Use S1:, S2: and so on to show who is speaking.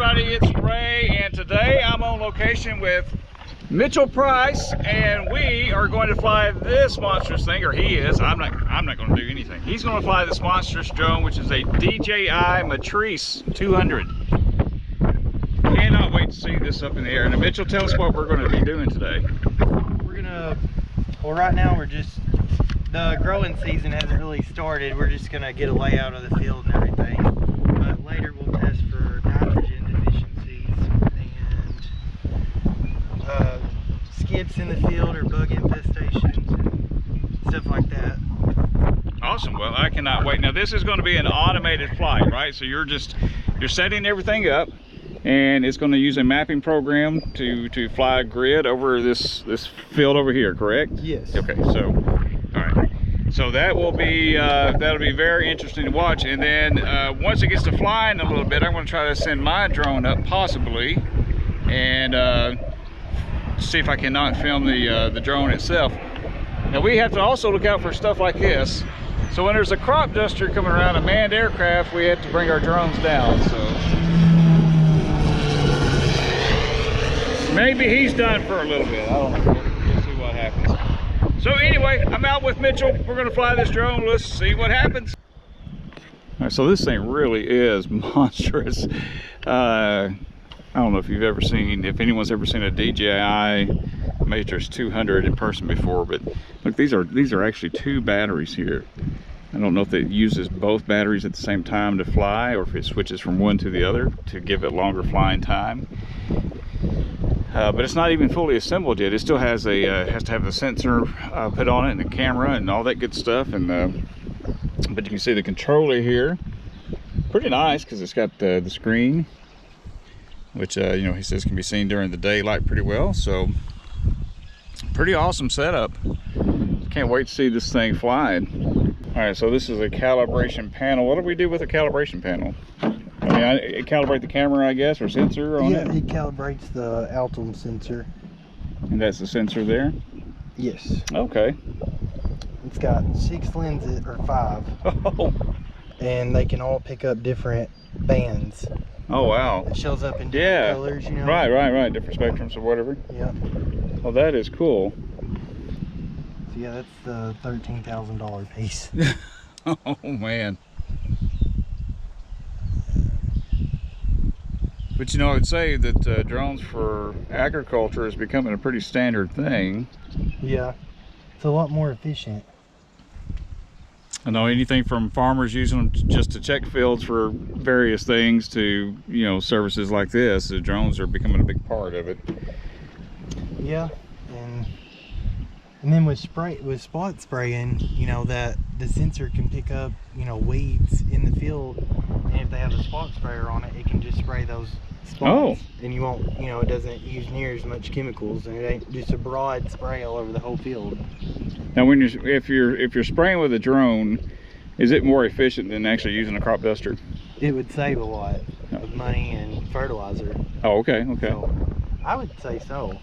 S1: everybody, it's Ray, and today I'm on location with Mitchell Price, and we are going to fly this monstrous thing, or he is. I'm not going to do anything. He's going to fly this monstrous drone, which is a DJI Matrice 200. Cannot wait to see this up in the air. And Mitchell, tell us what we're going to be doing today.
S2: Well, right now the growing season hasn't really started. We're just gonna get a layout of the field and everything. But later we'll test for nitrogen deficiencies and skips in the field or bug infestations and stuff like that.
S1: Awesome. Well, I cannot wait. Now this is going to be an automated flight, right? So you're setting everything up, and it's going to use a mapping program to fly a grid over this field over here, correct?
S2: Yes.
S1: Okay, so all right, so that will be that'll be very interesting to watch. And then once it gets to flying a little bit, I'm going to try to send my drone up possibly and see if I cannot film the drone itself. Now we have to also look out for stuff like this. So when there's a crop duster coming around a manned aircraft, we have to bring our drones down. So maybe he's done for a little bit. I don't know. We'll see what happens. So anyway, I'm out with Mitchell. We're going to fly this drone. Let's see what happens. All right, so this thing really is monstrous. I don't know if anyone's ever seen a DJI Matrice 200 in person before, but look, these are actually two batteries here. I don't know if it uses both batteries at the same time to fly, or if it switches from one to the other to give it longer flying time. But it's not even fully assembled yet. It still has to have the sensor put on it and the camera and all that good stuff. And but you can see the controller here, pretty nice because it's got the screen, which you know, he says can be seen during the daylight pretty well. So pretty awesome setup. Can't wait to see this thing flying. All right, so this is a calibration panel. What do we do with a calibration panel? I mean, I calibrate the camera, I guess, or sensor on it?
S2: Yeah, he calibrates the Altum sensor.
S1: And that's the sensor there?
S2: Yes.
S1: Okay.
S2: It's got 6 lenses, or 5.
S1: Oh.
S2: And they can all pick up different bands.
S1: Oh, wow.
S2: It shows up in different colors, you know?
S1: Right. Different spectrums or whatever.
S2: Yeah.
S1: Well, that is cool.
S2: So yeah, that's the $13,000 piece.
S1: Oh, man. But you know, I'd say that drones for agriculture is becoming a pretty standard thing.
S2: Yeah, it's a lot more efficient.
S1: I know anything from farmers using them just to check fields for various things to, you know, services like this. The drones are becoming a big part of it.
S2: Yeah, and then with spot spraying, you know, that the sensor can pick up, you know, weeds in the field, and if they have a spot sprayer on it, it can just spray those spots. Oh. And you won't, you know, it doesn't use near as much chemicals, and it ain't just a broad spray all over the whole field.
S1: Now, if you're spraying with a drone, is it more efficient than actually using a crop duster?
S2: It would save a lot of money and fertilizer.
S1: Oh, okay.
S2: So, I would say so.